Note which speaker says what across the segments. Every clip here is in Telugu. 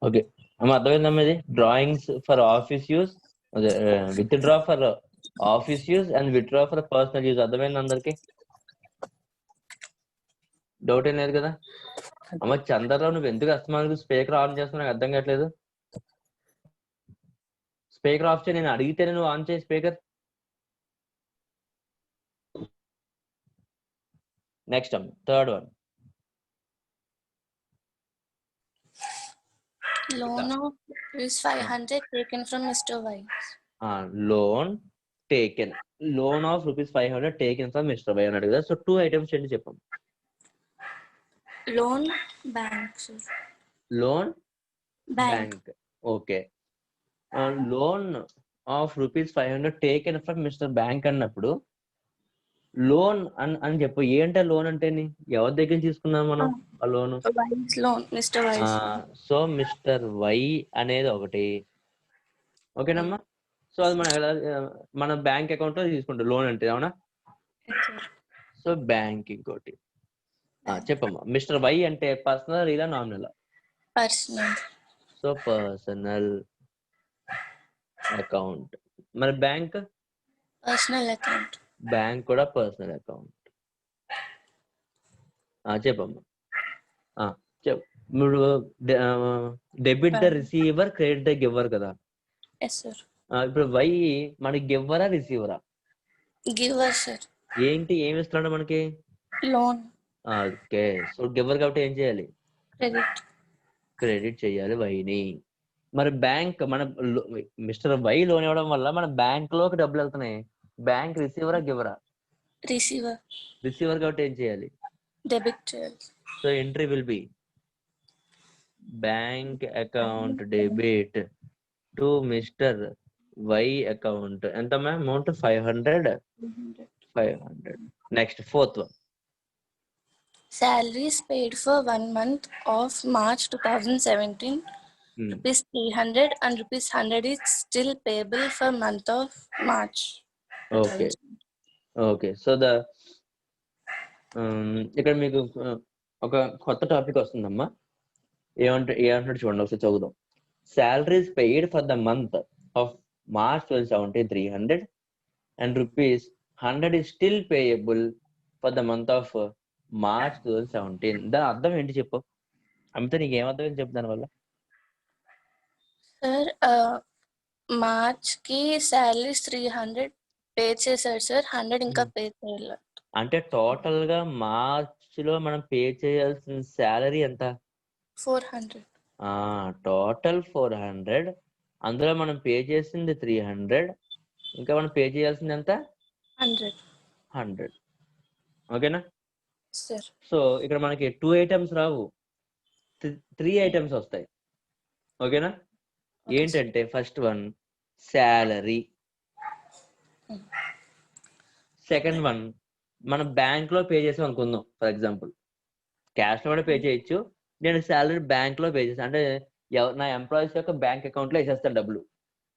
Speaker 1: ఓకే అమ్మ అర్థమైందమ్మా ఇది డ్రాయింగ్స్ ఫర్ ఆఫీస్ యూస్ అదే with draw for office use and with draw for personal use అర్థమైంది అందరికి డౌట్ ఏం లేదు కదా అమ్మ చంద్రరావు నువ్వు ఎందుకు అస్తమానికి స్పీకర్ ఆన్ చేస్తున్నా నాకు అర్థం కావట్లేదు స్పీకర్ ఆఫ్ చేయి నేను అడిగితేనే నువ్వు ఆన్ చేయి స్పీకర్ నెక్స్ట్ అమ్మ third one
Speaker 2: Loan of rupees 500 taken from Mr. Wise.
Speaker 1: Loan taken loan of rupees 500 taken from mister Wise అన్నాడు కదా సో 2 ఐటమ్స్ ఏంటి చెప్పాం
Speaker 2: Loan bank, sir.
Speaker 1: Loan
Speaker 2: Bank.
Speaker 1: Bank okay loan of rupees 500 taken from mister bank అన్నప్పుడు లోన్ అని చెప్పు ఏంటో లోన్ అంటే ఎవరి దగ్గర తీసుకున్నాం మనం ఆ loan
Speaker 2: Wise loan, Mr. Wise.
Speaker 1: So mister Wise అనేది ఒకటి ఓకేనమ్మా సో అది మన బ్యాంక్ అకౌంట్ లో తీసుకుంటాం లోన్ అంటే అవునా
Speaker 2: Yes, sir.
Speaker 1: సో బ్యాంక్ ఇంకోటి చెప్పమ్మా మిస్టర్ వై అంటే పర్సనల్ రీలా nominal
Speaker 2: Personal.
Speaker 1: So personal account మరి బ్యాంక్
Speaker 2: Personal account.
Speaker 1: బ్యాంక్ కూడా పర్సనల్ అకౌంట్ చెప్పమ్మా చెప్పు ఇప్పుడు debit the receiver credit the giver కదా
Speaker 2: Yes, sir.
Speaker 1: ఇప్పుడు వై మనకి గివ్వరా రిసీవరా
Speaker 2: Giver, sir.
Speaker 1: ఏంటి ఏమి ఇస్తున్నాడు మనకి
Speaker 2: Loan.
Speaker 1: ఓకే సో గివర్ కాబట్టి ఏం చేయాలి
Speaker 2: Credit.
Speaker 1: క్రెడిట్ చేయాలి వైని మరి బ్యాంక్ మన మిస్టర్ వై లోన్ ఇవ్వడం వల్ల మన బ్యాంక్ లోకి డబ్బులు వెళ్తున్నాయి బ్యాంక్ రిసీవరా గివరా
Speaker 2: Receiver.
Speaker 1: రిసీవర్ కాబట్టి ఏం చేయాలి
Speaker 2: Debit. Sir.
Speaker 1: So entry will be bank account debit to mister Y account ఎంత amount 500 next fourth one
Speaker 2: Salaries paid for 1 month of March 2017, rupees 300 and rupees 100 is still payable for month of March.
Speaker 1: Okay okay so ఇక్కడ మీకు ఒక కొత్త టాపిక్ వస్తుందమ్మా ఏమంటున్నాడు చూడండి ఒకసారి చదువుదాం salaries paid for the month of March 2017 300 and rupees 100 is still payable for the month of March 2017 దాని అర్థం ఏంటి చెప్పు అమిత నీకు ఏమర్థం చెప్పు దానివల్ల
Speaker 2: సార్ మార్చ్ కి సాలరీస్ 300 పే చేశారు సార్ 100 ఇంకా పే చేయలేదు
Speaker 1: అంటే టోటల్ గా మార్చ్ లో మనం పే చేయాల్సిన సాలరీ ఎంత
Speaker 2: 400
Speaker 1: టోటల్ 400 అందులో మనం పే చేసింది 300 ఇంకా మనం పే చేయాల్సింది ఎంత
Speaker 2: 100
Speaker 1: ఓకేనా
Speaker 2: సార్
Speaker 1: సో ఇక్కడ మనకి 2 ఐటమ్స్ రావు 3 ఐటమ్స్ వస్తాయి ఓకేనా ఏంటంటే first one salary second one మనం బ్యాంక్ లో పే చేసాం అనుకుందాం ఫర్ ఎగ్జాంపుల్ క్యాష్ లో కూడా పే చేయొచ్చు నేను శాలరీ బ్యాంక్ లో పే చేసాను అంటే నా ఎంప్లాయీస్ యొక్క బ్యాంక్ అకౌంట్ లో వేసేస్తాను డబ్బులు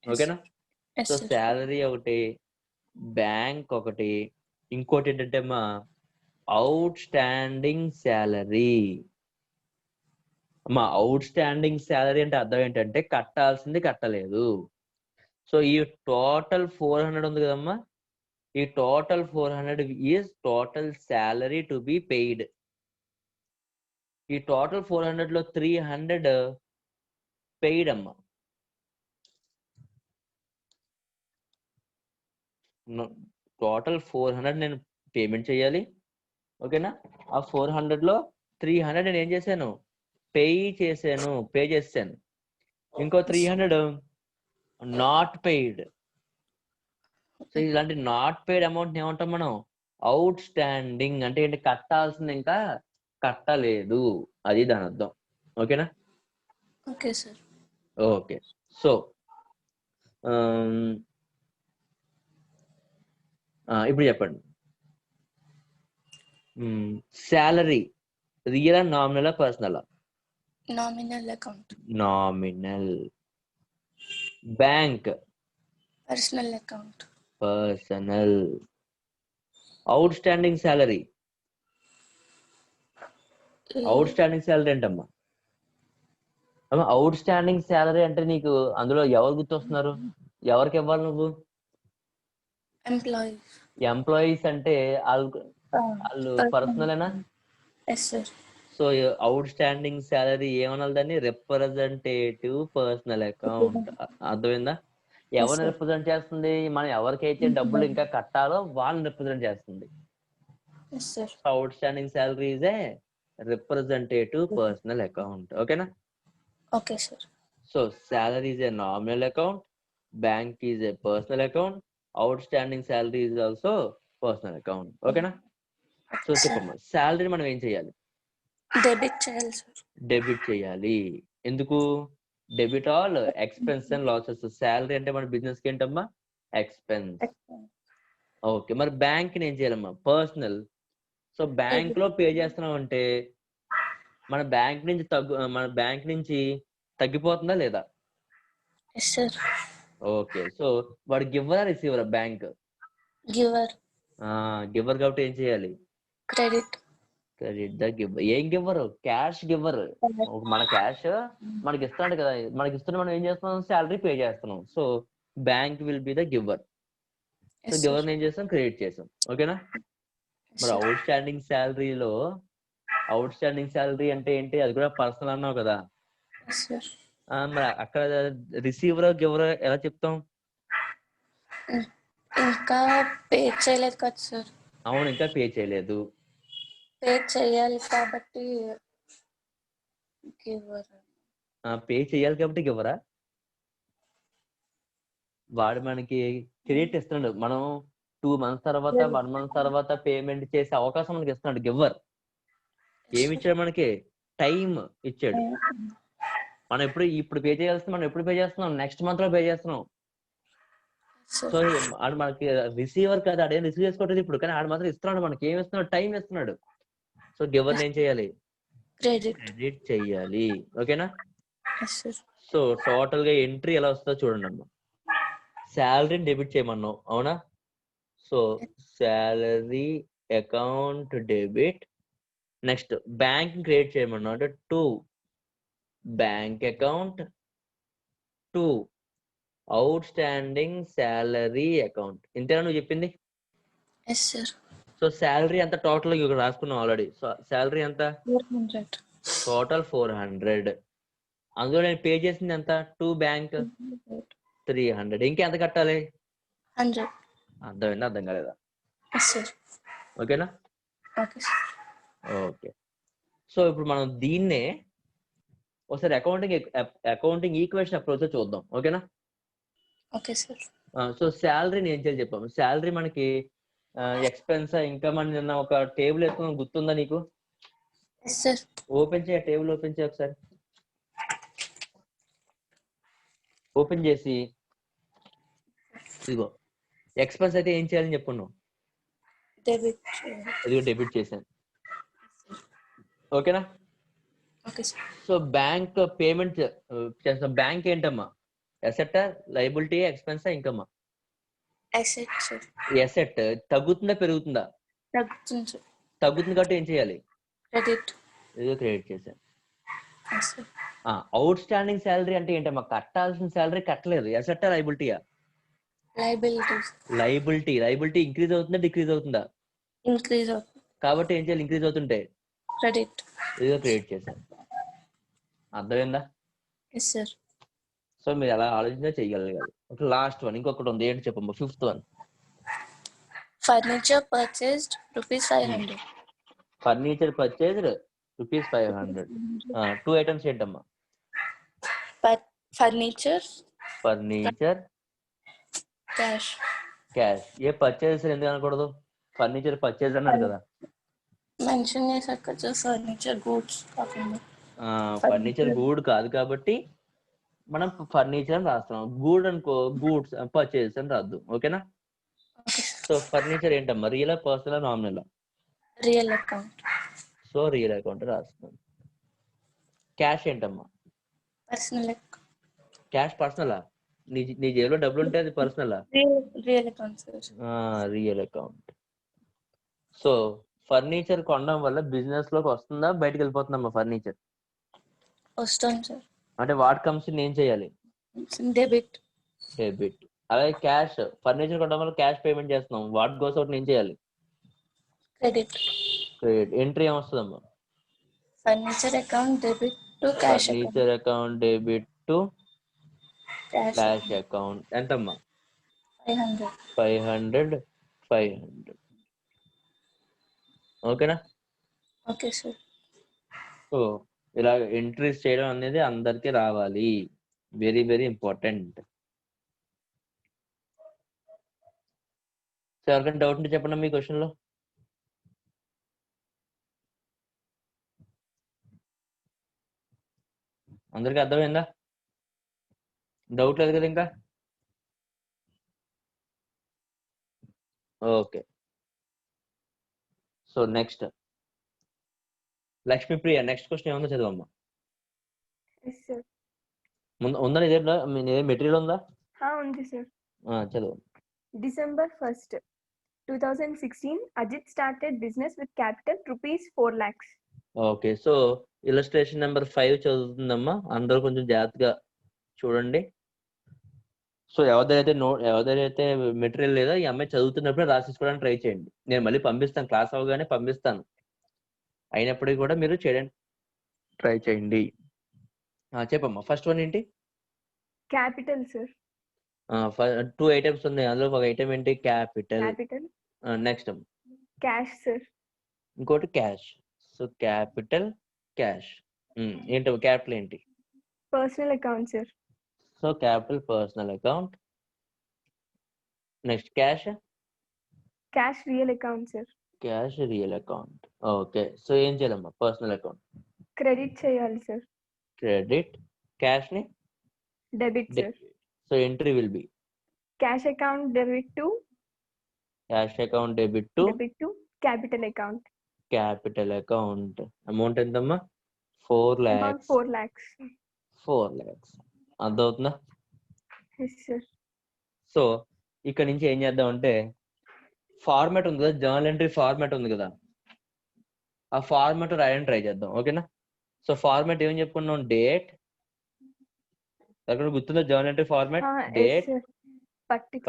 Speaker 1: ఓకేనా సో శాలరీ ఒకటి బ్యాంక్ ఒకటి ఇంకోటి ఏంటంటే మా out standing salary out standing salary అంటే అర్థం ఏంటంటే కట్టాల్సింది కట్టలేదు సో ఈ టోటల్ 400 ఉంది కదమ్మా ఈ total 400 is total salary to be paid ఈ టోటల్ 400 లో 300 పెయిడ్ అమ్మా టోటల్ 400 నేను పేమెంట్ చేయాలి ఓకేనా ఆ 400 లో 300 నేను ఏం చేశాను పే చేసాను ఇంకో 300 నాట్ పెయిడ్ సో ఇలాంటి నాట్ పెయిడ్ అమౌంట్ ఏమంటాం మనం అవుట్ స్టాండింగ్ అంటే ఏంటి కట్టాల్సింది ఇంకా కట్టలేదు అది దాని అర్థం ఓకేనా
Speaker 2: ఓకే సార్
Speaker 1: ఓకే సో ఇప్పుడు చెప్పండి salary real nominal personal
Speaker 2: nominal account
Speaker 1: nominal bank
Speaker 2: personal account
Speaker 1: personal out standing salary ఏంటమ్మా అవుట్ స్టాండింగ్ శాలరీ అంటే నీకు అందులో ఎవరు గుర్తొస్తున్నారు? ఎవరికి ఇవ్వాలి నువ్వు? ఎంప్లాయీస్ అంటే వాళ్ళు పర్సనలేనా?
Speaker 2: Yes sir.
Speaker 1: So outstanding salary ఏమనాలి దాన్ని? Representative personal account. అర్థమైందా? ఎవరిని
Speaker 2: sir.
Speaker 1: రిప్రజెంట్ చేస్తుంది? మనం ఎవరికైతే డబ్బులు ఇంకా కట్టాలో వాళ్ళని రిప్రజెంట్ చేస్తుంది.
Speaker 2: Yes, sir.
Speaker 1: Out standing salary is a representative personal account. ఓకేనా?
Speaker 2: Okay, sir.
Speaker 1: So salary is a nominal account, bank is a personal account, outstanding salary is also personal account. ఓకేనా? సో చెప్పమ్మా, శాలరీ మనం ఏం చేయాలి?
Speaker 2: డెబిట్ చేయాలి సార్.
Speaker 1: డెబిట్ చేయాలి. ఎందుకు? Debit all expense and losses. Salary అంటే మన బిజినెస్ కి ఏంటమ్మా? ఎక్స్పెన్స్. ఓకే, మరి బ్యాంక్ ఏం చేయాలమ్మా? పర్సనల్. సో బ్యాంక్ లో పే చేస్తున్నాం అంటే మన బ్యాంక్ నుంచి తగ్గిపోతుందా లేదా?
Speaker 2: Yes sir.
Speaker 1: ఓకే, సో వాడు గివ్వరా రిసీవరా? Bank
Speaker 2: giver.
Speaker 1: గివ్వర్ కాబట్టి ఏం చేయాలి?
Speaker 2: క్రెడిట్.
Speaker 1: Credit the giver. ఏం గివ్వరు? Cash giver. మన క్యాష్ మనకి ఇస్తున్నాడు కదా, మనకి ఇస్తున్న మనం ఏం చేస్తున్నాం? శాలరీ పే చేస్తున్నాం. So bank will be the giver. So giver ఏం చేస్తాం? క్రెడిట్ చేసాం. ఓకేనా? మరి అవుట్ స్టాండింగ్ శాలరీలో అవుట్ స్టాండింగ్ శాలరీ అంటే ఏంటి? అది కూడా పర్సనల్ అన్నావు కదా. మరి అక్కడ రిసీవర్ గివర్ ఎలా చెప్తాం?
Speaker 2: ఇంకా పే చేయలేదు కదా సార్.
Speaker 1: అవును, ఇంకా పే చేయలేదు.
Speaker 2: పే చేయాలి కాబట్టి గివర్.
Speaker 1: పే చేయాలి కాబట్టి గివరా? వాడు మనకి క్రెడిట్ ఇస్తున్నాడు. మనం 2 months తర్వాత 1 month తర్వాత పేమెంట్ చేసే అవకాశం మనకి ఇస్తున్నాడు గివర్. ఏమి ఇచ్చాడు మనకి? టైం ఇచ్చాడు. మనం ఇప్పుడు పే చేయాల్సింది మనం ఎప్పుడు పే చేస్తున్నాం? నెక్స్ట్ మంత్ లో పే చేస్తున్నాం. సో ఆడు మనకి రిసీవర్ కదా, ఆడేం రిసీవ్ చేసుకోవట్లేదు ఇప్పుడు, కానీ ఆడు మాత్రం ఇస్తున్నాడు. మనకి ఏమి ఇస్తున్నాడు? టైం ఇస్తున్నాడు. సో గివర్ ఏం చేయాలి? క్రెడిట్ చెయ్యాలి. ఓకేనా? సో టోటల్ గా ఎంట్రీ ఎలా వస్తుందో చూడండి అమ్మా. శాలరీని డెబిట్ చేయమన్నావు, అవునా? So salary account debit. Next bank create చేయమన్నావు అంటే 2 bank account 2 outstanding salary account. ఇంతేనా నువ్వు చెప్పింది? సో శాలరీ ఎంత టోటల్ ఇక్కడ రాసుకున్నావు ఆల్రెడీ. సో శాలరీ ఎంత?
Speaker 2: 400.
Speaker 1: టోటల్ 400. అందులో నేను పే చేసింది ఎంత? 2 బ్యాంక్ 300. ఇంకెంత కట్టాలి?
Speaker 2: 100.
Speaker 1: అర్థమైందా? అర్థం కాలేదా? ఓకేనా? ఓకే. సో ఇప్పుడు మనం దీన్నే ఒకసారి అకౌంటింగ్ ఈక్వేషన్ అప్రోచ్ చూద్దాం. ఓకేనా?
Speaker 2: Okay sir.
Speaker 1: సో శాలరీని ఏం చేయాలి చెప్పాము. శాలరీ మనకి ఎక్స్పెన్స్ ఇన్కమ్ అని నిన్న ఒక టేబుల్ వేసుకుని గుర్తుందా నీకు? ఓపెన్ చేయ, టేబుల్ ఓపెన్ చేయ ఒకసారి. ఓపెన్ చేసి ఇదిగో ఎక్స్పెన్స్ అయితే ఏం చేయాలని చెప్పున్నావు? ఇదిగో డెబిట్ చేశాను. ఓకేనా? సో బ్యాంక్ పేమెంట్ చేస్తాం. బ్యాంక్ ఏంటమ్మా? Asset, liability, expense, income? Asset. తగ్గుతుందా పెరుగుతుందా? తగ్గుతుంది కాబట్టి ఏం చేయాలి? ఇదిగో క్రెడిట్ చేశాను. అవుట్ స్టాండింగ్ శాలరీ అంటే ఏంటమ్మా? కట్టాల్సిన శాలరీ కట్టలేదు. అసెట్, లయబిలిటీయా? లయబిలిటీ. లయబిలిటీ ఇంక్రీజ్ అవుతుందా డిక్రీజ్ అవుతుందా?
Speaker 2: ఇంక్రీజ్ అవుతుంది.
Speaker 1: కాబట్టి ఏం చేయాలి? ఇంక్రీజ్ అవుతుంటే
Speaker 2: క్రెడిట్.
Speaker 1: ఇదిగో క్రెడిట్ చేశాను. అర్థమైందా? సో మీరు ఎలా ఆలోచించినా చేయగలగాలి. లాస్ట్ వన్ ఇంకొకటి ఉంది. ఏంటి చెప్పమ్మా? 5th one.
Speaker 2: Furniture purchased ₹500.
Speaker 1: Furniture purchased ₹500. 2 items ఏంటమ్మా?
Speaker 2: Furniture cash. ఏ పర్చేస్ ఎందుకు అనకూడదు? ఫర్నిచర్ పర్చేస్ అన్నాడు కదా. మెన్షన్ చేశాక ఫర్నిచర్ గూడ్స్ కాకుండా
Speaker 1: ఫర్నిచర్ గూడ్ కాదు కాబట్టి మనం ఫర్నిచర్ అని రాస్తున్నాం. గూడ్ అనుకో గూడ్స్ పర్చేస్ అని రాద్దు. ఓకేనా? సో ఫర్నిచర్ ఏంటమ్మా? Real, personal, nominal?
Speaker 2: Real account.
Speaker 1: So real account రాస్తున్నాం. క్యాష్ ఏంటమ్మా?
Speaker 2: పర్సనల్.
Speaker 1: క్యాష్ పర్సనలా? నీ జేబులో డబ్బులు ఉంటే అది పర్సనలా?
Speaker 2: Real account.
Speaker 1: Real account. So furniture కొనడం వల్ల బిజినెస్ లోకి వస్తుందా బయటకు వెళ్ళిపోతుందమ్మా? ఫర్నిచర్
Speaker 2: వస్తుంది సార్.
Speaker 1: అంటే వాట్ కమ్స్ ఏం చేయాలి?
Speaker 2: డెబిట్.
Speaker 1: డెబిట్. అలాగే క్యాష్, ఫర్నిచర్ కొనడం వల్ల క్యాష్ పేమెంట్ చేస్తున్నాం, వాట్ గోస్ అవుట్ ఏం చేయాలి?
Speaker 2: క్రెడిట్.
Speaker 1: క్రెడిట్. ఎంట్రీ ఏమొస్తుందమ్మా?
Speaker 2: Furniture account debit to cash account.
Speaker 1: Furniture account debit to
Speaker 2: cash
Speaker 1: cash account. ఎంతమ్మా?
Speaker 2: 500.
Speaker 1: 500. ఓకేనా?
Speaker 2: Okay sir.
Speaker 1: సో ఇలా ఎంట్రీస్ చేయడం అనేది అందరికీ రావాలి, వెరీ వెరీ ఇంపార్టెంట్. సో ఎవరికైనా డౌట్ ఉంటే చెప్పండి మీ క్వశ్చన్ లో. అందరికీ అర్థమైందా? డౌట్ లేదు కదా ఇంకా? Okay. So next Lakshmipriya, next question ఏముందో చదవమ్మా.
Speaker 3: సార్
Speaker 1: ఉందా నీ మెటీరియల్ ఉందా?
Speaker 3: ఉంది సార్.
Speaker 1: చదువు.
Speaker 3: December 1st, 2016, Ajit started business with capital rupees 4 lakhs.
Speaker 1: Okay. So illustration number 5 చదువుతుందమ్మా, అందరూ కొంచెం జాగ్రత్తగా చూడండి. సో ఎవరైతే మెటీరియల్ లేదా ఈ అమ్మాయి చదువుతున్నప్పుడే రాసేసుకోవడానికి ట్రై చేయండి. నేను మళ్ళీ పంపిస్తాను, క్లాస్ అవగానే పంపిస్తాను, అయినప్పటికీ కూడా మీరు చేయడానికి ట్రై చేయండి. చెప్పమ్మా, ఫస్ట్ వన్ ఏంటి?
Speaker 3: Capital, sir.
Speaker 1: 2 ఐటమ్స్ ఉన్నాయి, అందులో ఒక ఐటమ్ ఏంటి? Capital.
Speaker 3: Capital.
Speaker 1: Next
Speaker 3: Cash, sir.
Speaker 1: ఇంకోటి క్యాష్. So capital, cash. ఏంటి క్యాపిటల్ ఏంటి?
Speaker 3: Personal account, sir.
Speaker 1: So capital personal account. Next cash.
Speaker 3: Cash real account, sir.
Speaker 1: Cash real account. Okay. So ఏం చేయాలమ్మా? Personal account
Speaker 3: Credit cheyali, sir.
Speaker 1: Credit, cash ని
Speaker 3: Debit, sir.
Speaker 1: So entry will be
Speaker 3: Cash account debit to
Speaker 1: cash account debit to
Speaker 3: capital account.
Speaker 1: Capital account. Amount ఎంతమ్మా? 4
Speaker 3: About
Speaker 1: lakhs.
Speaker 3: 4 lakhs.
Speaker 1: 4 lakhs. అర్థమవుతుందా?
Speaker 3: Yes, sir.
Speaker 1: సో ఇక్కడ నుంచి ఏం చేద్దాం అంటే, ఫార్మాట్ ఉంది కదా, జర్నల్ ఎంట్రీ ఫార్మాట్ ఉంది కదా, ఆ ఫార్మాట్ రాయడానికి ట్రై చేద్దాం. ఓకేనా? సో ఫార్మాట్ ఏమని చెప్పుకున్నాం? డేట్. అక్కడ గుర్తుందా journal entry format?
Speaker 3: Yes,
Speaker 1: date,
Speaker 3: sir.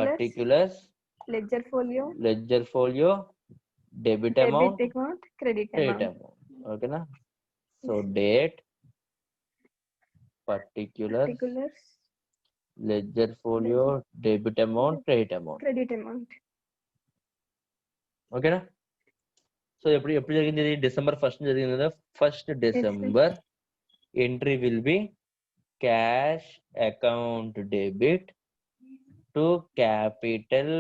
Speaker 1: Particulars,
Speaker 3: Ledger
Speaker 1: folio, debit amount,
Speaker 3: debit account, credit
Speaker 1: credit
Speaker 3: amount.
Speaker 1: Amount. ఓకేనా? So date, particulars,
Speaker 3: Particulars,
Speaker 1: ledger folio, debit amount, credit amount.
Speaker 3: credit amount.
Speaker 1: ఓకేనా? సో ఎప్పుడు జరిగింది ఇది? December 1st జరిగింది కదా. 1st December entry will be cash account debit to capital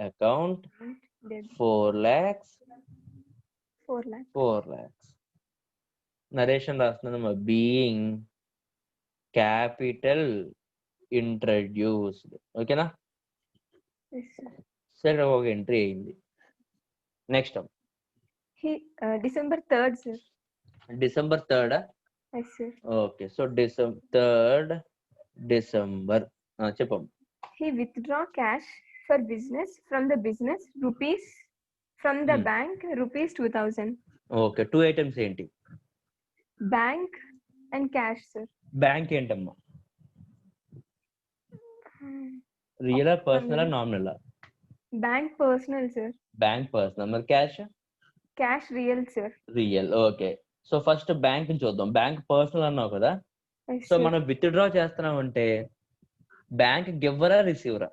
Speaker 1: account
Speaker 3: Debit
Speaker 1: 4 lakhs.
Speaker 3: 4 lakhs.
Speaker 1: 4 lakhs. Narration రాస్తున్నాను, బీయింగ్ క్యాపిటల్ ఇంట్రడ్యూస్డ్. ఓకేనా?
Speaker 3: Yes, sir.
Speaker 1: సరే, ఒక ఎంట్రీ అయింది. Next
Speaker 3: December 3rd, sir.
Speaker 1: December 3rd.
Speaker 3: Yes, sir.
Speaker 1: Okay. So 3rd December చెప్పండి.
Speaker 3: He withdraw cash for business from the business rupees from the bank rupees 2000.
Speaker 1: Okay. 2 items ఏంటి?
Speaker 3: Bank and cash, sir.
Speaker 1: Bank ఏంటమ్మా? Real, personal, nominal?
Speaker 3: Bank personal, sir.
Speaker 1: Bank personal. మరి cash?
Speaker 3: Cash real, sir.
Speaker 1: Real. Okay. So first bank చూద్దాం. బ్యాంక్ పర్సనల్ అన్నావు కదా,
Speaker 3: Yes,
Speaker 1: సో
Speaker 3: sir.
Speaker 1: మనం విత్డ్రా చేస్తున్నాం అంటే బ్యాంక్ గివ్వరా రిసీవరా?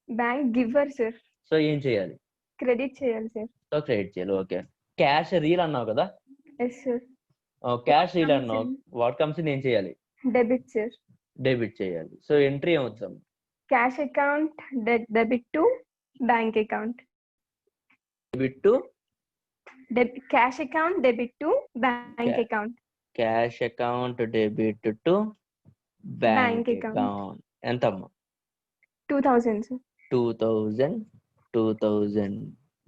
Speaker 3: Bank giver, sir.
Speaker 1: సో ఏం చేయాలి?
Speaker 3: Credit cheyali, sir.
Speaker 1: So credit చేయాలి. ఓకే. క్యాష్ రీల్ అన్నావు కదా,
Speaker 3: Yes, sir.
Speaker 1: Cash real
Speaker 3: comes
Speaker 1: అన్నావు,
Speaker 3: in?
Speaker 1: వాట్ కమ్స్ ఇన్ ఏం చేయాలి?
Speaker 3: Debit, sir.
Speaker 1: డెబిట్ చేయాలి. సో ఎంట్రీ ఏమవుతుంది?
Speaker 3: Cash account debit to bank account.
Speaker 1: Debit to
Speaker 3: Cash account debit to bank
Speaker 1: Ca-
Speaker 3: account.
Speaker 1: Cash account debit to bank
Speaker 3: Bank account.
Speaker 1: Account. ఎంతమ్మా?
Speaker 3: 2000, sir.
Speaker 1: 2000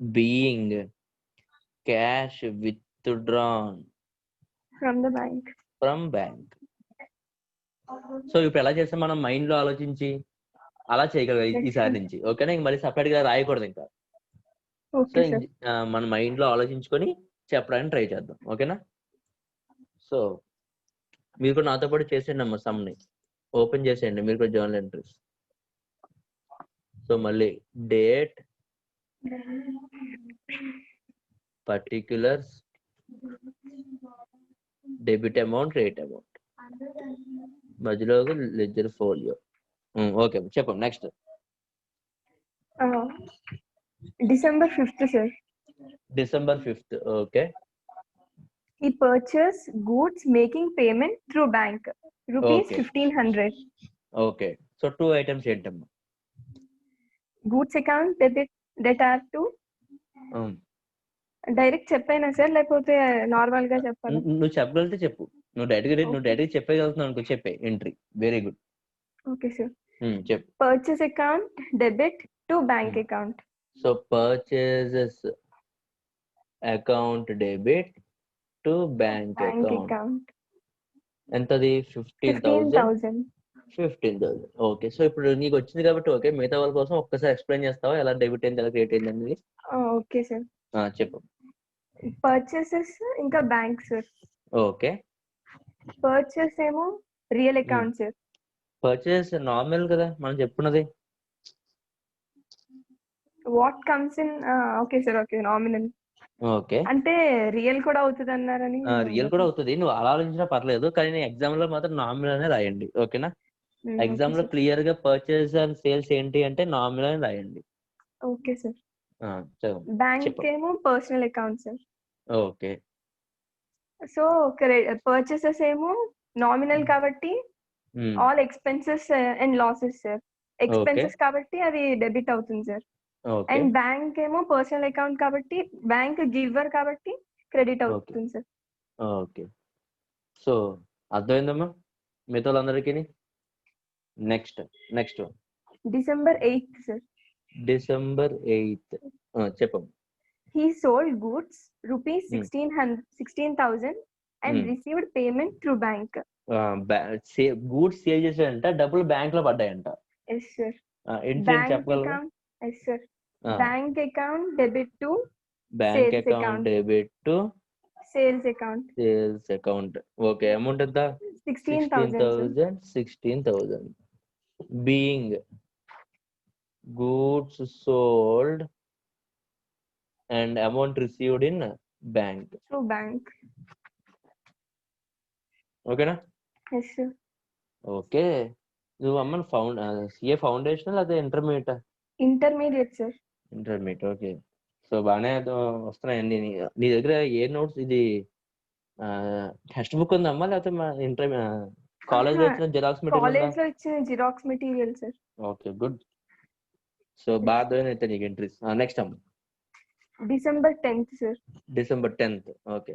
Speaker 1: being cash withdrawn
Speaker 3: From the bank.
Speaker 1: From bank. So ఇప్పుడు ఎలా చేస్తాం? మనం మైండ్ లో ఆలోచించి అలా చేయగలగాలి ఈసారి నుంచి. ఓకేనా? ఇంక మరి సపరేట్ గా రాయకూడదు ఇంకా. So
Speaker 3: Okay, sir.
Speaker 1: మన మైండ్ లో ఆలోచించుకొని చెప్పడానికి ట్రై చేద్దాం. ఓకేనా? సో మీరు కూడా నాతో పాటు చేసేయండి అమ్మ సమ్ని ఓపెన్ చేసేయండి మీరు కూడా జర్నల్ ఎంట్రీస్. సో మళ్ళీ date, particulars, debit amount, rate amount, మధ్యలో లెడ్జర్ ఫోలియో. ఓకే చెప్పండి next.
Speaker 3: December 5th, sir.
Speaker 1: December 5th. Okay.
Speaker 3: He purchased goods making payment through bank. Rupees
Speaker 1: Okay.
Speaker 3: 1500.
Speaker 1: Okay. So 2 items ఏంటమ్మా?
Speaker 3: Goods account debit are to direct చెప్పైనా సార్ లేకపోతే నార్మల్ గా చెప్పాలి?
Speaker 1: నువ్వు చెప్పగలిగితే చెప్పు. నువ్వు డైరెక్ట్ చెప్పగలుగుతున్నావు అనుకో చెప్పే entry. Very good.
Speaker 3: Okay sir.
Speaker 1: చెప్పు.
Speaker 3: Purchase account debit to bank account.
Speaker 1: So purchases account debit to bank account. ఎంతది? 15,000. 15,000. ఓకే. సో ఇప్పుడు నీకు వచ్చింది కాబట్టి ఓకే. మిగతా వాళ్ళ కోసం ఒక్కసారి ఎక్స్ప్లెయిన్ చేస్తావా ఎలా డెబిట్ అయింది ఎలా క్రెడిట్ అయింది అనేది?
Speaker 3: Okay sir.
Speaker 1: చెప్పు.
Speaker 3: పర్చేసెస్ ఇంకా బ్యాంక్ సార్.
Speaker 1: ఓకే.
Speaker 3: పర్చేస్ ఏమో real account sir.
Speaker 1: Purchase normal కదా మనం చెప్పుకున్నది.
Speaker 3: What comes in okay sir. Okay nominal.
Speaker 1: Okay.
Speaker 3: అంటే రియల్ కూడా అవుతుంది అన్నారని.
Speaker 1: రియల్ కూడా అవుతుంది. నువ్వు అలా ఆలోచించినా పర్లేదు కానీ ఎగ్జామ్ లో మాత్రం నామినల్ అనే రాయండి. ఓకేనా? ఎగ్జామ్ లో క్లియర్ గా పర్చేస్ అండ్ సేల్స్ ఏంటి అంటే నామినల్ అని రాయండి.
Speaker 3: Okay sir.
Speaker 1: బ్యాంక్
Speaker 3: ఏమో personal account sir.
Speaker 1: Okay.
Speaker 3: So purchases ఏమో నామినల్ కాబట్టి all expenses and losses sir. Expenses కాబట్టి అది డెబిట్ అవుతుంది సార్. అండ్ బ్యాంక్ ఏమో పర్సనల్ అకౌంట్ కాబట్టి బ్యాంక్ గివర్ కాబట్టి క్రెడిట్ అవుతుంది సార్.
Speaker 1: ఓకే. సో అర్థమైందమ్మా మిగతా వాళ్ళందరికీ? Next
Speaker 3: December 8th sir.
Speaker 1: December 8th. చెప్పండి.
Speaker 3: He sold goods rupees 16,000 and received payment through bank.
Speaker 1: Goods sale చేసాడంట, డబ్బులు బ్యాంక్ లో పడ్డాయంట.
Speaker 3: Yes sir.
Speaker 1: చెప్పగలరా?
Speaker 3: Yes sir. Bank account debit to
Speaker 1: bank account debit to
Speaker 3: sales account.
Speaker 1: Okay. Amount ఎంత?
Speaker 3: 16,000.
Speaker 1: 16,000. Being goods sold and amount received in bank.
Speaker 3: Through bank.
Speaker 1: ఓకేనా?
Speaker 3: Yes sir.
Speaker 1: ఓకే. నువ్వు అమ్మ సిఏ ఫౌండేషన్ అదే intermediate?
Speaker 3: Intermediate sir.
Speaker 1: Intermediate. Okay. So బాగానే వస్తున్నాయండి. నీ దగ్గర ఏ నోట్స్ ఇది టెక్స్ట్ బుక్ ఉందమ్మా లేకపోతే కాలేజ్ లో ఇచ్చిన xerox
Speaker 3: material sir?
Speaker 1: Okay good. So బాగా అయితే నీకు ఎంట్రీస్. నెక్స్ట్ అమ్మ.
Speaker 3: December 10th sir.
Speaker 1: December 10th. Okay.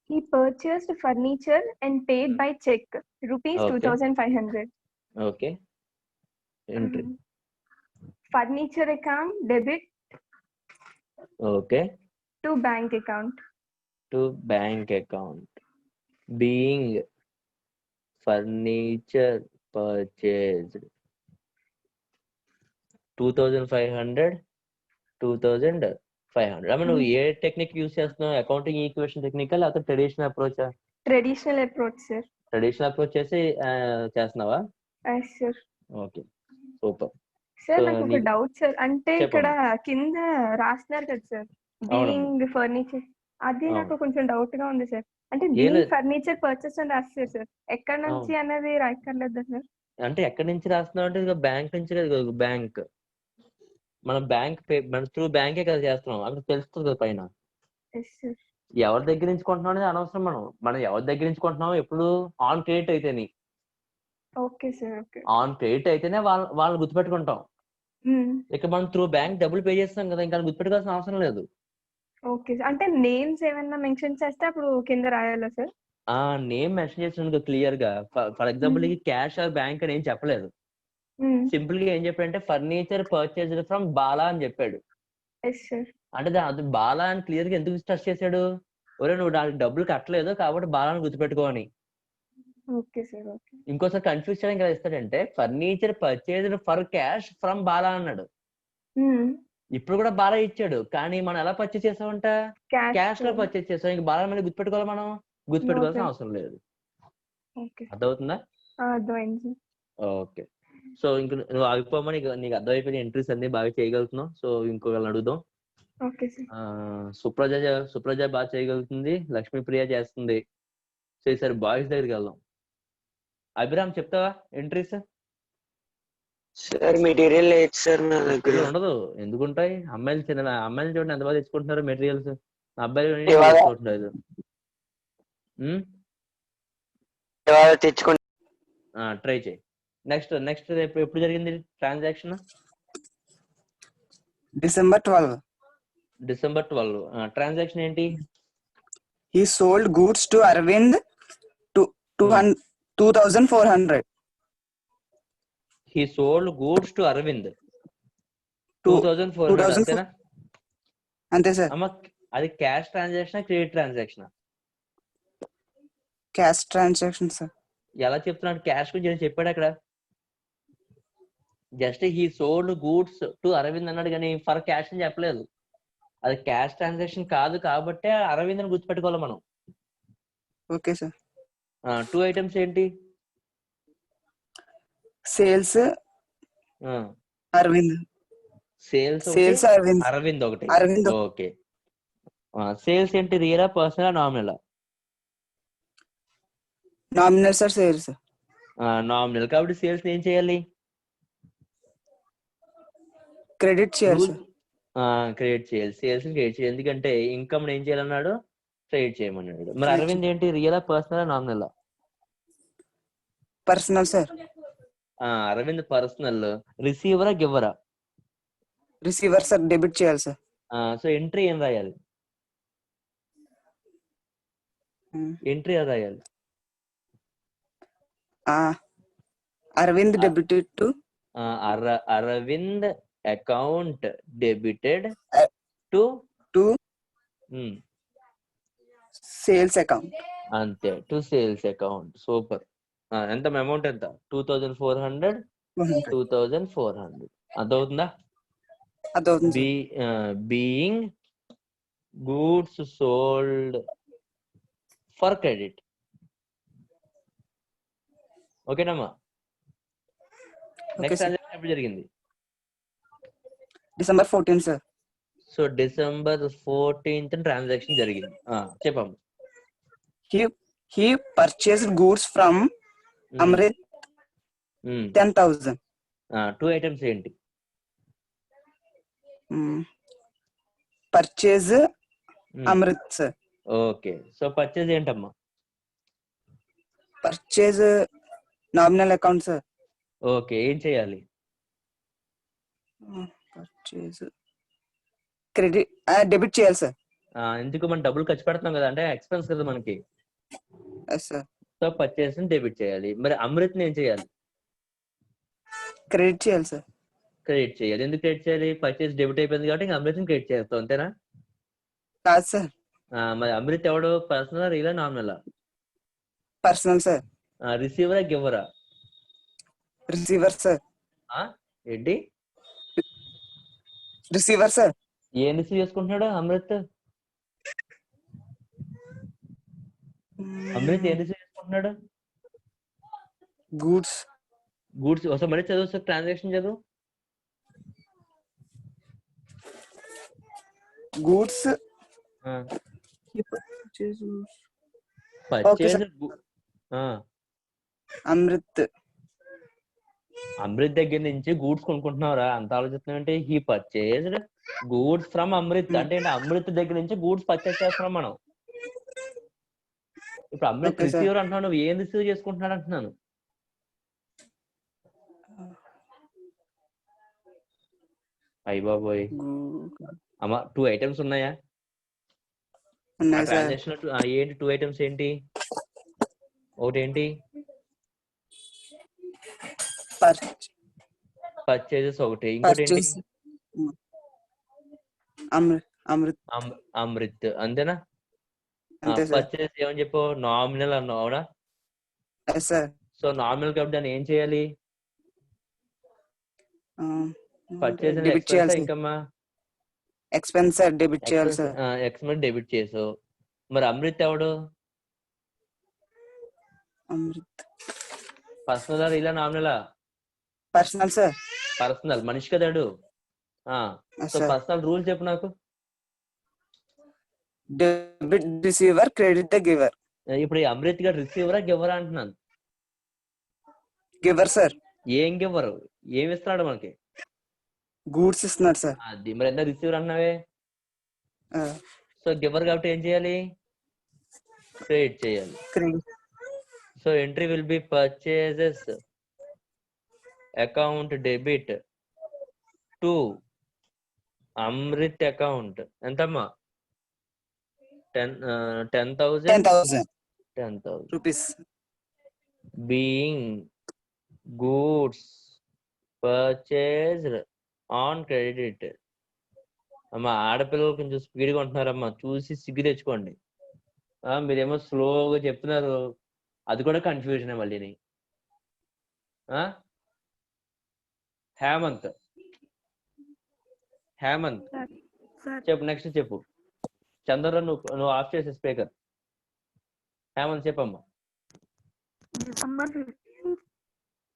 Speaker 3: He purchased furniture and paid by check rupees 2,500.
Speaker 1: Okay. Entry.
Speaker 3: Furniture account debit.
Speaker 1: Okay.
Speaker 3: To bank account.
Speaker 1: Being furniture purchased 2,500. నువ్వు ఏ టెక్నిక్ యూస్ చేస్తున్నావు? అకౌంటింగ్ ఈక్వేషన్ టెక్నిక్ లేకపోతే traditional approach?
Speaker 3: Traditional approach sir.
Speaker 1: Traditional approach చేసి చేస్తున్నావా?
Speaker 3: yes sir.
Speaker 1: Okay super.
Speaker 3: Sir నాకు ఒక డౌట్ సార్. అంటే ఇక్కడ కింద రాస్తున్నారు కదా సార్ బీయింగ్ ఫర్నిచర్, అది నాకు కొంచెం డౌట్ గా ఉంది సార్. అంటే బీయింగ్ ఫర్నిచర్ పర్చేస్ అని రాస్తారు సార్, ఎక్కడ నుంచి అనేది రాయక్కర్లేదా సార్?
Speaker 1: అంటే ఎక్కడి నుంచి రాస్తున్నావు అంటే బ్యాంక్ నుంచి కదా. బ్యాంక్ మనం త్రూ బ్యాంకే కదా చేస్తున్నాం, అక్కడ తెలుస్తుంది కదా పైన. ఎవరి దగ్గర నుంచి కొంటున్నాం అనేది అనవసరం. మనం ఎవరి దగ్గర నుంచి కొంటున్నాం ఎప్పుడు ఆన్ క్రెడిట్ అయితేనే.
Speaker 3: Okay sir.
Speaker 1: ఆన్ క్రెడిట్ అయితేనే వాళ్ళని గుర్తుపెట్టుకుంటాం. ఇక మనం త్రూ బ్యాంక్ డబ్బులు పే చేస్తాం కదా, ఇంకా గుర్తుపెట్టుకోవాల్సిన అవసరం లేదు.
Speaker 3: Okay sir. అంటే నేమ్స్ ఏమైనా మెన్షన్ చేస్తే అప్పుడు కింద రాయాలా సార్?
Speaker 1: నేమ్ మెన్షన్ చేసిన క్లియర్ గా. For example cash or bank అని ఏం చెప్పలేదు. సింపుల్ గా ఏం చెప్పాడంటే ఫర్నిచర్ పర్చేజ్డ్ ఫ్రమ్ బాలా అని చెప్పాడు. అంటే అది బాలా అని క్లియర్ గా ఎందుకు స్ట్రెస్ చేశాడు? ఒరే నువ్వు దానికి డబ్బులు కట్టలేదు కాబట్టి బాలాని గుర్తుపెట్టుకోని. ఇంకోసారి కన్ఫ్యూజ్ చేయడానికి ఎలా ఇస్తాడంటే furniture purchased for cash from Bala అన్నాడు. ఇప్పుడు కూడా బాలా ఇచ్చాడు, కానీ మనం ఎలా పర్చేజ్ చేసామంట? క్యాష్ లో పర్చేజ్ చేసాం. ఇంక బాలా మళ్ళీ గుర్తుపెట్టుకోవాలి, మనం గుర్తుపెట్టుకోవాల్సిన అవసరం లేదు.
Speaker 3: ఓకే
Speaker 1: అర్థమవుతుందా?
Speaker 3: అర్థమైంది సార్.
Speaker 1: ఓకే. సో ఇంక నువ్వు ఆగిపోమని నీకు అర్థమైపోయిన ఎంట్రీస్ అన్ని బాగా చేయగలుగుతున్నావు. సో ఇంకొకరిని అడుగుదాం.
Speaker 3: Okay sir.
Speaker 1: సుప్రజ బాగా చేయగలుగుతుంది, లక్ష్మీప్రియ చేస్తుంది. సో ఈసారి బాయ్స్ దగ్గరికి వెళ్దాం. అభిరామ్ చెప్తావా ఎంట్రీస్?
Speaker 4: సార్ మెటీరియల్ లేదు సార్ నా దగ్గర.
Speaker 1: ఉండదు, ఎందుకుంటాయి? అమ్మాయిలు చూడండి ఎంత బాగా తెచ్చుకుంటున్నారు మెటీరియల్స్. అబ్బాయిలు
Speaker 4: ఇవాళ
Speaker 1: తెచ్చుకోవట్లేదు.
Speaker 4: తెచ్చుకుంటా.
Speaker 1: ట్రై చేయి. నెక్స్ట్ ఎప్పుడు జరిగింది ట్రాన్సాక్షన్?
Speaker 5: December 12.
Speaker 1: December 12. ట్రాన్సాక్షన్ ఏంటి?
Speaker 5: He sold goods to Arvind to 2,400.
Speaker 1: He sold goods to Arvind 2,400. అంతేనా?
Speaker 5: అంతే సార్.
Speaker 1: అమ్మ అది cash transaction, credit transaction?
Speaker 5: Cash transaction sir.
Speaker 1: ఎలా చెప్తున్నాడు? క్యాష్ గురించి చెప్పాడు అక్కడ. Just he sold goods to Arvind అన్నాడు కానీ ఫర్ క్యాష్ అని చెప్పలేదు. అది క్యాష్ ట్రాన్సాక్షన్ కాదు కాబట్టి అరవింద్ అని గుర్తుపెట్టుకోవాలి మనం.
Speaker 5: Okay sir.
Speaker 1: 2 ఐటమ్స్ ఏంటి?
Speaker 5: సేల్స్ అరవింద్.
Speaker 1: సేల్స్ అరవింద్ ఒకటి. ఓకే. సేల్స్ ఏంటి? రియలా, personal, nominal?
Speaker 5: Nominal sir. Sales
Speaker 1: nominal కాబట్టి సేల్స్ ఏం చేయాలి?
Speaker 5: క్రెడిట్ చేయాలి సార్.
Speaker 1: క్రెడిట్ చేయాలి. సేల్స్ క్రెడిట్ చేయాలి. ఎందుకంటే ఇన్కమ్ ఏం చేయాలన్నాడు? క్రెడిట్ చేయమన్నాడు. మరి అరవింద్ ఏంటి? రియలా, personal, nominal?
Speaker 5: Personal sir.
Speaker 1: Arvind personal. రిసీవరా, గివ్వరా?
Speaker 5: Receiver sir. డెబిట్ చేయాలి సార్.
Speaker 1: సో ఎంట్రీ ఏం రాయాలి? ఎంట్రీ ఏం రాయాలి?
Speaker 5: Arvind debited to
Speaker 1: Arvind account debited to
Speaker 5: sales account.
Speaker 1: అంతే, టు సేల్స్ అకౌంట్. సూపర్. ఎంత అమౌంట్? ఎంత? 2,400. 2,400 అర్థమవుతుందా?
Speaker 5: అదవుతుంది.
Speaker 1: Being goods sold for credit. ఓకేనమ్మా? నెక్స్ట్ ట్రాన్సాక్షన్ ఎప్పుడు జరిగింది?
Speaker 5: December 14 sir.
Speaker 1: So December 14th transaction జరిగింది. చెప్పమ్మా.
Speaker 5: He purchased goods from Amrit 10,000.
Speaker 1: 2 items ఏంటి?
Speaker 5: Purchase Amrit sir.
Speaker 1: Okay. So purchase ఏంటమ్మా?
Speaker 5: Purchase nominal account sir.
Speaker 1: Okay. ఏం చేయాలి?
Speaker 5: పర్చేజ్ క్రెడిట్ డెబిట్ చేయాలి సార్.
Speaker 1: ఎందుకు? మనం డబ్బులు ఖర్చు పెడతాం కదా, అంటే ఎక్స్పెన్స్ కదా మనకి.
Speaker 5: సార్.
Speaker 1: సో పర్చేజ్ డెబిట్ చేయాలి. మరి అమృత్ ఏం చేయాలి?
Speaker 5: క్రెడిట్ చేయాలి సార్.
Speaker 1: క్రెడిట్ చేయాలి. ఎందుకు క్రెడిట్ చేయాలి? పర్చేజ్ డెబిట్ అయిపోయింది కాబట్టి ఇంకా అమృత్ క్రెడిట్ చేస్తాం, అంతేనా?
Speaker 5: కాదు సార్.
Speaker 1: మరి అమృత్ ఎవడు? Personal, real, nominal?
Speaker 5: Personal sir.
Speaker 1: రిసీవరా, గివ్వరా?
Speaker 5: Receiver sir.
Speaker 1: ఏంటి?
Speaker 5: Receiver sir.
Speaker 1: ఏం రిసీవ్ చేసుకుంటున్నాడు అమృత్? అమృత్ ఏం రిసీవ్ చేసుకుంటున్నాడు?
Speaker 5: గూడ్స్.
Speaker 1: ఒకసారి మళ్ళీ చదువు సార్. ట్రాన్సాక్షన్ చదువు.
Speaker 5: Goods
Speaker 1: purchase. అమృత్ దగ్గర నుంచి గూడ్స్ కొనుక్కుంటున్నావురా? అంత ఆలోచిస్తున్నావు. He purchased goods from Amrit అంటే అమృత్ దగ్గర నుంచి గూడ్స్ పర్చేజ్ చేస్తున్నాం మనం. ఇప్పుడు అమృత్ రిసీవర్ అంటున్నావు, నువ్వు ఏం రిసీవ్ చేసుకుంటున్నాడు అంటున్నాను. అయ్య బాబోయ్ అమ్మా, 2 ఐటమ్స్ ఉన్నాయా ట్రాన్సాక్షన్? ఏంటి 2 ఐటమ్స్ ఏంటి? ఒకటి ఏంటి? పర్చేజెస్ ఒకటి. ఇంకోటి ఏంటి? అమృత్. అంతేనా? పర్చేజ్ ఏమని చెప్పు? నామినల్ అన్నావు, అవునా? సో నామినల్ కాబట్టి దాన్ని ఏం చేయాలి? పర్చేజ్ ఇంకమ్మా
Speaker 5: ఎక్స్పెన్స్ డెబిట్ చేయాలి సార్.
Speaker 1: ఎక్స్పెన్స్ డెబిట్ చేసావు. మరి అమృత్ ఎవడు?
Speaker 5: Amrit.
Speaker 1: పర్సనల్ ఇలా నామినలా?
Speaker 5: Personal, sir.
Speaker 1: పర్సనల్ మనిషి కదాడు.
Speaker 5: Yes,
Speaker 1: so
Speaker 5: sir.
Speaker 1: Personal rule చెప్పు నాకు.
Speaker 5: Debit receiver, credit the giver.
Speaker 1: ఇప్పుడు ఈ అమృత్ గారు రిసీవరా గివరా అంటున్నాను.
Speaker 5: Giver, sir.
Speaker 1: ఏం గివ్వరు, ఏమి ఇస్తున్నాడు మనకి?
Speaker 5: Goods ఇస్తున్నాడు, sir.
Speaker 1: అది మరి ఎంత రిసీవర్ అన్నావే.
Speaker 5: Uh,
Speaker 1: సో గివర్ కాబట్టి ఏం చేయాలి? క్రెడిట్ చేయాలి.
Speaker 5: credit.
Speaker 1: So entry will B purchases account debit to Amrit account. ఎంతమ్మా? 10,000
Speaker 5: 10,000 rupees.
Speaker 1: being goods purchased on credit. అమ్మా ఆడపిల్లలు కొంచెం స్పీడ్గా ఉంటున్నారమ్మా, చూసి సిగ్గు తెచ్చుకోండి. మీరేమో స్లోగా చెప్తున్నారు, అది కూడా కన్ఫ్యూజన్ మళ్ళీని. హేమంత్ చెప్పు, నెక్స్ట్ చెప్పు. చంద్ర నువ్వు ఆఫ్ చేసే స్పీకర్. హేమంత్ చెప్పమ్మా.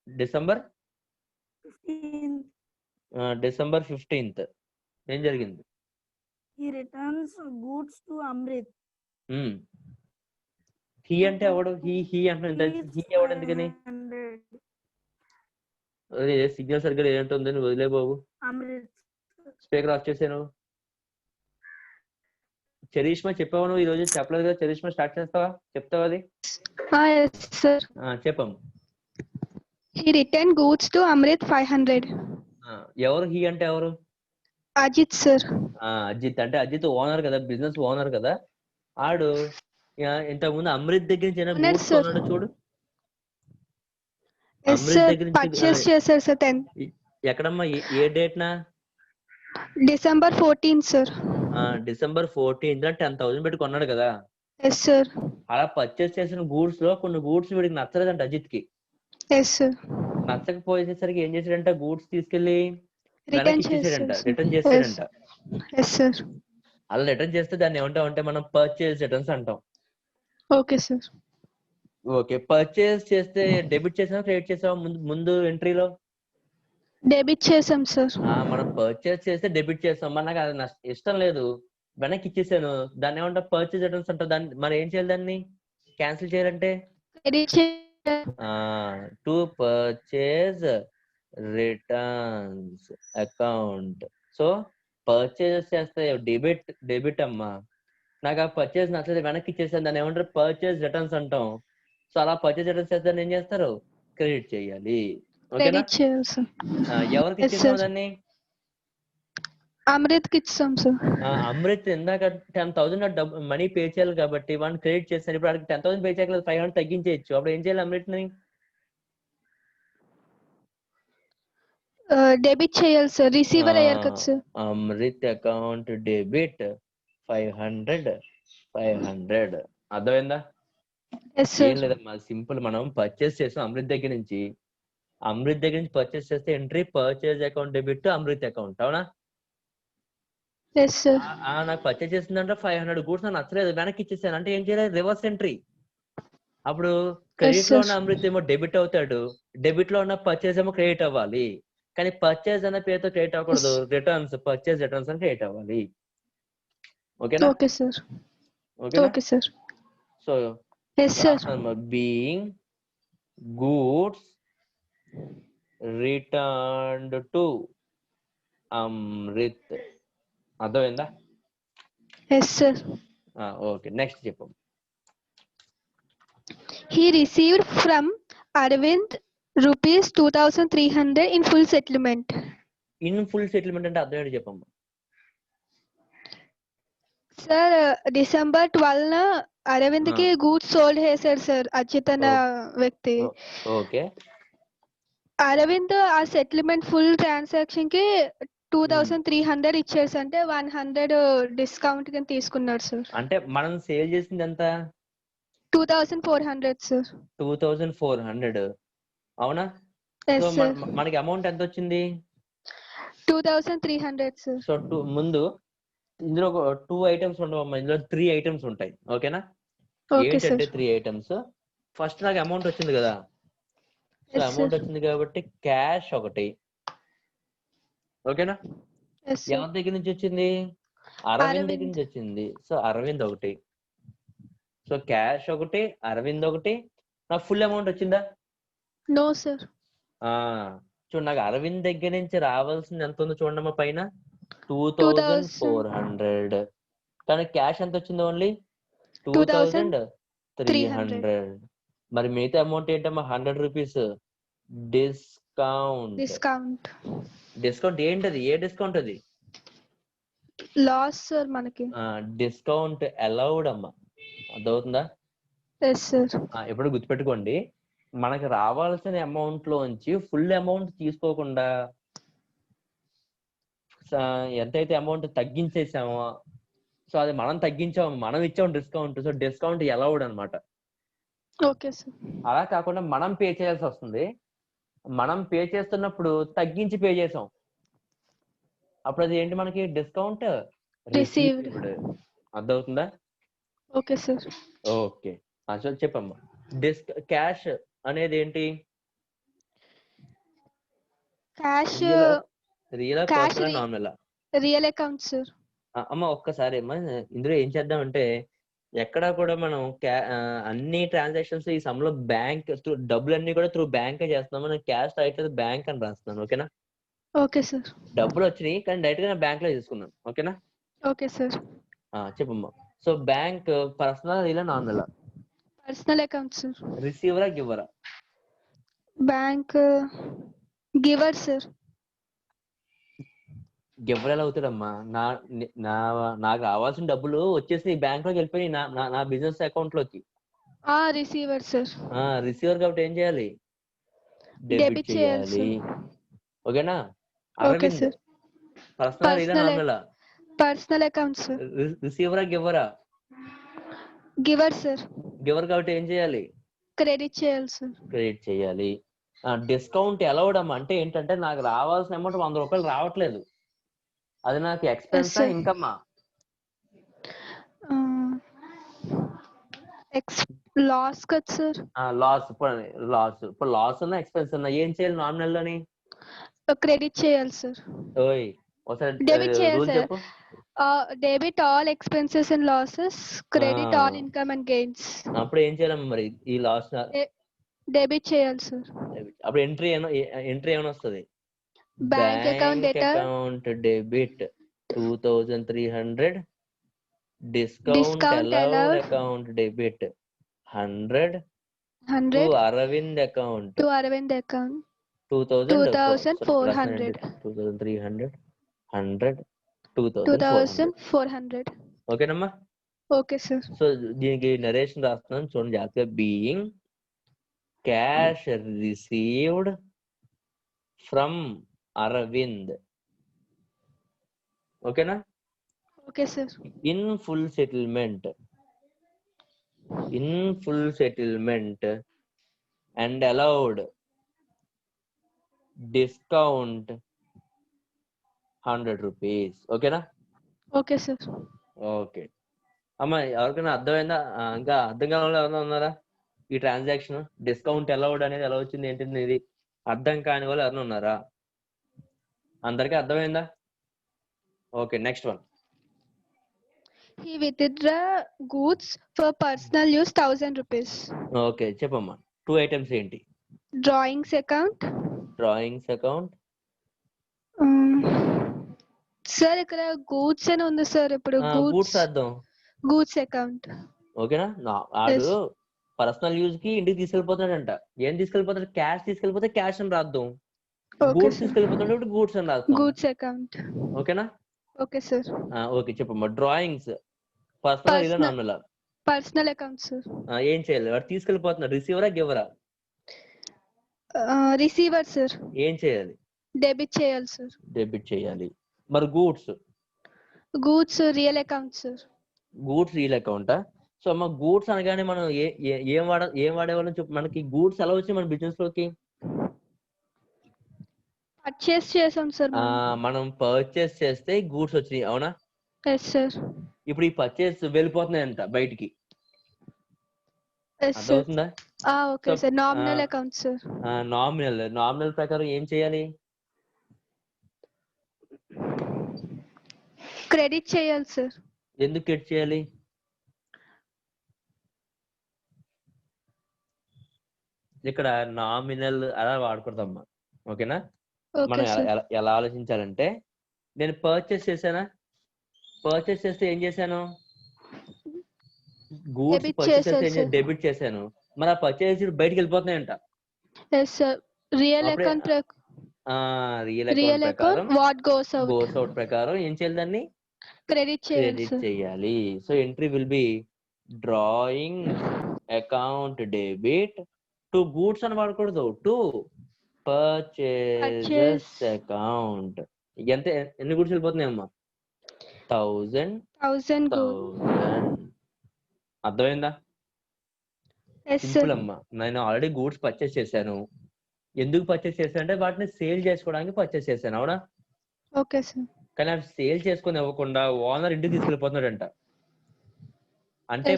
Speaker 1: డిసెంబర్ 15th ఏం జరిగింది?
Speaker 6: He returns goods to Amrit.
Speaker 1: He అంటే ఎవడు? హీ అంటే హీ ఎవడు? ఎందుకని? సిగ్నల్ సరిగ్గా ఏంటుంది, నువ్వు వదిలే బాబు.
Speaker 6: Amrit.
Speaker 1: స్పీకర్ ఆఫ్ చేసాను. చరిష్మా చెప్పావు నువ్వు ఈ రోజు? చెప్పలేదు కదా. చరిష్మా స్టార్ట్ చేస్తావా? చెప్తావా అది? చెప్పమ్మా.
Speaker 7: He returned goods to Amrit 500.
Speaker 1: ఎవరు హీ అంటే ఎవరు?
Speaker 7: Ajit sir.
Speaker 1: అజిత్ అంటే అజిత్ ఓనర్ కదా, బిజినెస్ ఓనర్ కదా ఆడు. ఇంతకు ముందు అమృత్ దగ్గర నుంచి గూడ్స్ కొన్నాడు చూడు. అమృత్ దగ్గర నుంచి ఎక్కడమ్మా? ఏ డేట్ నా?
Speaker 7: December 14th sir.
Speaker 1: December 14th 10,000 పెట్టి కొన్నాడు కదా.
Speaker 7: Yes sir.
Speaker 1: అలా పర్చేస్ చేసిన గూడ్స్ లో కొన్ని గూడ్స్ వీడికి నచ్చలేదంట అజిత్ కి.
Speaker 7: Yes sir.
Speaker 1: నచ్చకపోయేసరికి ఏం చేశాడంట? గూడ్స్ తీసుకెళ్లి
Speaker 7: రిటర్న్
Speaker 1: చేసాడంట.
Speaker 7: Yes sir.
Speaker 1: అలా రిటర్న్ చేస్తే దాన్ని ఏమంటాం అంటే మనం పర్చేస్ రిటర్న్స్ అంటాం.
Speaker 7: Okay sir.
Speaker 1: ఓకే, పర్చేస్ చేస్తే డెబిట్ చేసావా క్రెడిట్ చేసావా ముందు ఎంట్రీలో?
Speaker 7: డెబిట్ చేసాం సార్.
Speaker 1: మనం పర్చేస్ చేస్తే డెబిట్ చేసాం. మరి నాకు అది ఇష్టం లేదు, వెనక్కి ఇచ్చేసాను. దాన్ని ఏమంటా? పర్చేస్ రిటర్న్స్ అంటారు. దాన్ని మరి ఏం చేయాలి? దాన్ని క్యాన్సిల్ చేయాలంటే to purchase returns account. So purchase చేస్తే డెబిట్ అమ్మా. నాకు ఆ పర్చేస్ నచ్చలేదు, వెనక్కి ఇచ్చేసాను. దాన్ని ఏమంటారు? పర్చేస్ రిటర్న్స్ అంటాం. సో అలా పర్చేస్ రిటర్న్స్ చేస్తే ఏం చేస్తారు? క్రెడిట్ చేయాలి. ఎవరికి ఇచ్చేసాం దాన్ని?
Speaker 7: అమృత్ కి ఇచ్చాం సార్.
Speaker 1: అమృత్ ఇందాక 10,000 మనీ పే చేయాలి కాబట్టి వన్ క్రెడిట్ చేస్తాను. ఇప్పుడు అక్కడికి 10,000 పే చేయలేదు, 500 తగ్గించేయచ్చు. అప్పుడు ఏం చేయాలి? అమృత్ ని
Speaker 7: డెబిట్ చేయాలి సార్. రిసీవర్ అయ్యారు కదా సార్.
Speaker 1: Amrit account debit 500. అర్థమైందా? ఏం లేదమ్మా, సింపుల్. మనం పర్చేస్ చేసాం అమృత్ దగ్గర నుంచి పర్చేస్ చేస్తే entry purchase account debit Amrit account. అవునా? నాకు పర్చేస్ చేసిందంటే 500 గూడ్స్ నాకు నచ్చలేదు, వెనక్కి ఇచ్చేసాను. అంటే ఏం చేయాలి? Reverse entry. అప్పుడు క్రెడిట్ లో ఉన్న అమృత్ ఏమో డెబిట్ అవుతాడు, డెబిట్ లో ఉన్న పర్చేస్ ఏమో క్రెడిట్ అవ్వాలి. కానీ పర్చేస్ అనే పేరుతో క్రెడిట్ అవ్వకూడదు, రిటర్న్స్ పర్చేస్ రిటర్న్స్ అని క్రెడిట్ అవ్వాలి. ఓకేనా?
Speaker 7: Okay sir. Okay sir.
Speaker 1: So being goods returned to Amrit. అర్థమైందా?
Speaker 7: yes sir.
Speaker 1: ఓకే, నెక్స్ట్ చెప్పు.
Speaker 7: He received from Arvind rupees 2,300 in full settlement.
Speaker 1: In full settlement అంటే అర్థం ఏంటి చెప్పమ్మా?
Speaker 7: సార్ December 12 అరవింద్ కి గూడ్స్ సోల్డ్ చేశారు సార్ అజిత్ అన్న వ్యక్తి.
Speaker 1: ఓకే.
Speaker 7: అరవింద్ ఆ సెటిల్మెంట్ ఫుల్ ట్రాన్సాక్షన్ కి 2,300 ఇచ్చేసి, అంటే 100 డిస్కౌంట్ కింద తీసుకున్నాడు సార్.
Speaker 1: అంటే మనం సేల్ చేసింది ఎంత?
Speaker 7: 2,400 సార్.
Speaker 1: 2,400 అవునా? సో మనకి అమౌంట్ ఎంత వచ్చింది?
Speaker 7: 2,300 సార్.
Speaker 1: సో ముందు ఇందులో 2 ఐటమ్స్ ఉండవమ్మా, ఇందులో 3 ఐటమ్స్ ఉంటాయి. ఓకేనా? ఏంటంటే 3 ఐటమ్స్. ఫస్ట్ నాకు అమౌంట్ వచ్చింది కదా, సో
Speaker 7: Yes,
Speaker 1: అమౌంట్
Speaker 7: sir.
Speaker 1: వచ్చింది కాబట్టి క్యాష్ ఒకటి, ఓకేనా.
Speaker 7: Yes, sir.
Speaker 1: ఎవరి దగ్గర నుంచి వచ్చింది? అరవింద్ దగ్గర
Speaker 7: Aravind.
Speaker 1: నుంచి వచ్చింది. సో అరవింద్ ఒకటి, సో క్యాష్ ఒకటి, అరవింద్ ఒకటి. నాకు ఫుల్ అమౌంట్ వచ్చిందా?
Speaker 7: No, sir.
Speaker 1: చూడు, నాకు అరవింద్ దగ్గర నుంచి రావాల్సింది ఎంత ఉందో చూడమ్మా పైన,
Speaker 7: 2000.
Speaker 1: 2400. కానీ క్యాష్ ఎంత వచ్చింది? ఓన్లీ
Speaker 7: 2300.
Speaker 1: 2300. మరి మిగతా అమౌంట్ ఏంటమ్మా? 100 రూపీస్ డిస్కౌంట్.
Speaker 7: Discount.
Speaker 1: ఏంటది? ఏ డిస్కౌంట్ అది?
Speaker 7: Loss, sir, మనకి.
Speaker 1: డిస్కౌంట్ అలౌడ్ అమ్మా, అర్థమవుతుందా?
Speaker 7: Yes, sir.
Speaker 1: ఎప్పుడు గుర్తుపెట్టుకోండి, మనకి రావాల్సిన అమౌంట్ లోంచి ఫుల్ అమౌంట్ తీసుకోకుండా ఎంతైతే అమౌంట్ తగ్గించేసామో, సో అది మనం తగ్గించాము, మనం ఇచ్చాము డిస్కౌంట్, సో డిస్కౌంట్ అలౌడ్ అనమాట.
Speaker 7: Okay, sir.
Speaker 1: అలా కాకుండా మనం పే చేయాల్సి వస్తుంది. మనం పే చేస్తున్నప్పుడు తగ్గించి పే చేసాం, అప్పుడు అది ఏంటి? మనకి డిస్కౌంట్
Speaker 7: Received.
Speaker 1: అర్థమవుతుందా?
Speaker 7: Okay, sir.
Speaker 1: ఓకే, చెప్పమ్మా. క్యాష్ అనేది ఏంటి?
Speaker 7: Cash.
Speaker 1: Real
Speaker 7: Cash
Speaker 1: personal normal?
Speaker 7: Real account, sir.
Speaker 1: అమ్మ ఒక్కసారి అమ్మా, ఇందులో ఏం చేద్దామంటే, ఎక్కడా కూడా మనం అన్ని ట్రాన్సాక్షన్స్ ఈ సమ్ లో బ్యాంక్ డబ్బులు అన్ని కూడా త్రూ బ్యాంక్ చేస్తున్నాం. మనం క్యాష్ అయితే బ్యాంక్ అని రాస్తున్నాను, ఓకేనా.
Speaker 7: Okay, sir.
Speaker 1: డబ్బులు వచ్చినాయి కానీ డైరెక్ట్ గా బ్యాంక్ లో తీసుకున్నాను, ఓకేనా.
Speaker 7: Okay, sir.
Speaker 1: చెప్పమ్మా. సో బ్యాంక్ పర్సనల్ ఇలా normal?
Speaker 7: Personal account, sir.
Speaker 1: రిసీవరా గివరా?
Speaker 7: Bank. Giver, sir.
Speaker 1: Giver ఎలా అవుతాడమ్మా? నాకు రావాల్సిన డబ్బులు వచ్చేసి బ్యాంక్ లోకి వెళ్ళిపోయి నా బిజినెస్ అకౌంట్ లోకి.
Speaker 7: Receiver, sir.
Speaker 1: రిసీవర్ కాబట్టి ఏం చేయాలి? డెబిట్ చేయాలి, ఓకేనా.
Speaker 7: Okay, sir.
Speaker 1: పర్సనల్ ఇలా normal?
Speaker 7: Personal account, sir.
Speaker 1: రిసీవరా గివరా?
Speaker 7: Giver, sir.
Speaker 1: Giver కాబట్టి ఏం చేయాలి?
Speaker 7: Credit చేయాలి, sir.
Speaker 1: క్రెడిట్ చేయాలి. డిస్కౌంట్ అలౌడ్ అమ్మా అంటే ఏంటంటే, నాకు రావాల్సిన అమౌంట్ 100 రూపాయలు రావట్లేదు, అది నాకు ఎక్స్పెన్స్
Speaker 7: sir.
Speaker 1: ఇన్కమ్?
Speaker 7: Loss కదా, sir.
Speaker 1: ఇప్పుడు లాస్ ఉన్నా ఎక్స్పెన్స్ ఉన్నా ఏం చేయాలి నామినల్ లోని?
Speaker 7: Credit చేయాలి, sir.
Speaker 1: ఓయ్ ఒకసారి
Speaker 7: Debit చేయాలి,
Speaker 1: రూల్
Speaker 7: sir.
Speaker 1: చెప్పు.
Speaker 7: Debit all expenses and losses. Credit all income and gains.
Speaker 1: అప్పుడు ఏం చేయాలమ్మా మరి ఈ లాస్?
Speaker 7: Debit చేయాలి, sir.
Speaker 1: అప్పుడు ఎంట్రీ ఏమైనా వస్తుంది?
Speaker 7: Bank account data.
Speaker 1: Account debit 2300. Discount allowed account debit 100
Speaker 7: 100
Speaker 1: to Aravind account.
Speaker 7: to Aravind account.
Speaker 1: 2400. 2300 100
Speaker 7: 2400.
Speaker 1: ఓకేనమ్మా.
Speaker 7: Okay, sir.
Speaker 1: సో దీనికి నరేషన్ రాస్తున్నాను చూడండి జాగ్రత్తగా. Being cash received from Arvind, ఓకేనా.
Speaker 7: Okay, sir.
Speaker 1: In full settlement and allowed discount 100 rupees, ఓకేనా.
Speaker 7: Okay, sir.
Speaker 1: ఓకే అమ్మా, ఎవరికైనా అర్థమైందా? ఇంకా అర్థం కాని వాళ్ళు ఎవరైనా ఉన్నారా? ఈ ట్రాన్సాక్షన్ డిస్కౌంట్ అలౌడ్ అనేది ఎలా వచ్చింది ఏంటిది ఇది అర్థం కాని వాళ్ళు ఎవరైనా ఉన్నారా? అందరికీ అర్థమైందా? Okay, next one.
Speaker 7: He withdraw goods for personal use 1000 rupees.
Speaker 1: Okay చెప్పమ్మా, 2 ఐటమ్స్ ఏంటి?
Speaker 7: Drawings account.
Speaker 1: Drawings account.
Speaker 7: Sir ఇక్కడ గూడ్స్ అని ఉంది సార్. ఇప్పుడు
Speaker 1: గూడ్స్ అర్థం
Speaker 7: గూడ్స్ అకౌంట్,
Speaker 1: ఓకేనా. ఆడు పర్సనల్ యూజ్ కి ఇంటికి తీసుకెళ్ళిపోతాడంట. ఏం తీసుకెళ్ళిపోతాడు? క్యాష్ తీసుకెళ్ళిపోతే క్యాష్ అని రాద్దాం, గూడ్స్ తీసుకెళ్ళిపోతాడు గూడ్స్ అని రాద్దాం.
Speaker 7: గూడ్స్ అకౌంట్,
Speaker 1: ఓకేనా.
Speaker 7: Okay sir.
Speaker 1: ఓకే చెప్పమ్మా. డ్రాయింగ్స్ పర్సనల్ ఇలా నార్మల్?
Speaker 7: Personal account sir.
Speaker 1: ఏం చేయాలి? వాడు తీసుకెళ్ళిపోతున్నాడు, రిసీవరా గివరా?
Speaker 7: Receiver sir.
Speaker 1: ఏం చేయాలి?
Speaker 7: డెబిట్ చేయాలి సార్.
Speaker 1: డెబిట్ చేయాలి. మరి goods?
Speaker 7: Goods real account sir.
Speaker 1: Goods real అకౌంటా? సో అమ్మ గూడ్స్ అనగానే మనం ఏం వాడేవాళ్ళం చెప్పు. మనకి గూడ్స్ ఎలా వచ్చాయి మన బిజినెస్ లోకి?
Speaker 7: పర్చేస్ చేసాం సార్.
Speaker 1: మనం పర్చేస్ చేస్తే గూడ్స్ వచ్చినాయి, అవునా?
Speaker 7: Yes sir.
Speaker 1: ఇప్పుడు ఈ పర్చేస్ వెళ్ళిపోతున్నాయి అంట బయటికి, అర్థమవుతుందా?
Speaker 7: Okay
Speaker 1: So,
Speaker 7: sir nominal account sir.
Speaker 1: Nominal ప్రకారం ఏం చేయాలి?
Speaker 7: క్రెడిట్ చేయాలి సార్.
Speaker 1: ఎందుకు క్రెడిట్ చేయాలి? ఇక్కడ నామినల్ అలా వాడకూడదమ్మా, ఓకేనా? మనం ఎలా ఆలోచించాలంటే, నేను పర్చేస్ చేశానా? పర్చేస్ చేస్తే ఏం చేశాను? గూడ్స్ పర్చేస్ చేస్తే డెబిట్ చేశాను. మరి ఆ పర్చేస్ బయటికి వెళ్ళిపోతున్నాయంట.
Speaker 7: Real account
Speaker 1: real account
Speaker 7: what goes
Speaker 1: out ప్రకారం ఏం చేయాలి? దాన్ని
Speaker 7: క్రెడిట్
Speaker 1: చేయాలి. So entry will be drawing account debit to goods అని వాడకూడదు, టు పర్చేస్ అకౌంట్. ఎంత ఎన్ని గూడ్స్ వెళ్ళిపోతున్నాయి అమ్మా? 1000. అర్థమైందా? సింపుల్ అమ్మా. నేను ఆల్రెడీ గూడ్స్ పర్చేస్ చేశాను. ఎందుకు పర్చేస్ చేశాను అంటే వాటిని సేల్ చేసుకోవడానికి పర్చేస్ చేశాను, అవునా?
Speaker 7: Okay sir.
Speaker 1: కానీ అవి సేల్ చేసుకొని ఇవ్వకుండా ఓనర్ ఇంటికి తీసుకెళ్ళిపోతున్నాడంట. అంటే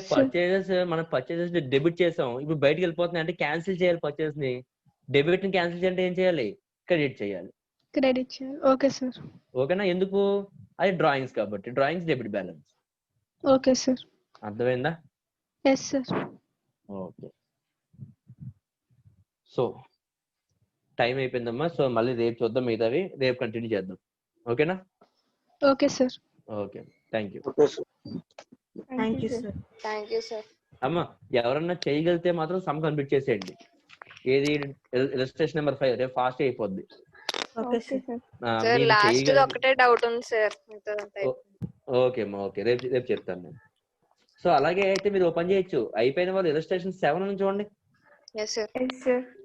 Speaker 1: మనం పర్చేసెస్ డెబిట్ చేసాం, ఇప్పుడు బయటకు వెళ్ళిపోతున్నాయి అంటే క్యాన్సిల్ చేయాలి. పర్చేస్ ని డెబిట్ ని క్యాన్సిల్ చేయాలంటే ఏం చేయాలి? క్రెడిట్ చేయాలి.
Speaker 7: Okay sir.
Speaker 1: ఓకేనా? ఎందుకు? అది డ్రాయింగ్స్ కాబట్టి, drawings debit balance.
Speaker 7: Okay sir.
Speaker 1: అర్థమైందా?
Speaker 7: Yes sir.
Speaker 1: Okay. So time అయిపోయిందమ్మా. సో మళ్ళీ రేపు చూద్దాం, మిగతావి రేపు కంటిన్యూ చేద్దాం, ఓకేనా?
Speaker 7: Okay sir.
Speaker 1: Okay, thank you.
Speaker 2: Thank you sir.
Speaker 1: అమ్మా ఎవరన్నా చేయగలిగితే మాత్రం సమ్ కంప్లీట్ చేసేయండి. ఏది ఇలస్ట్రేషన్ నెంబర్ 5 రేపు ఫాస్ట్ అయిపోద్ది.
Speaker 2: లాస్ట్ ఒకటే డౌట్ ఉంది సార్.
Speaker 1: ఓకే అమ్మా, ఓకే, రేపు చెప్తాను నేను. సో అలాగే అయితే మీరు ఓపెన్ చేయొచ్చు. అయిపోయిన వాళ్ళు ఇలస్ట్రేషన్ 7 నుంచి చూడండి.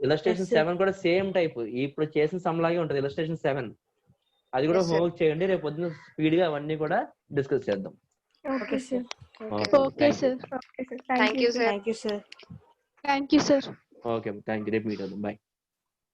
Speaker 1: ఇలస్ట్రేషన్ 7 కూడా సేమ్ టైప్, ఇప్పుడు చేసిన సమ్ లాగే ఉంటది. ఇలస్ట్రేషన్ 7 అది కూడా హోంవర్క్ చేయండి. రేపు పొద్దున్న స్పీడ్ గా అవన్నీ కూడా డిస్కస్ చేద్దాం.
Speaker 7: Okay sir. Thank you sir.
Speaker 1: Okay, thank you. రేపు మీట్ అవుదాం. బాయ్.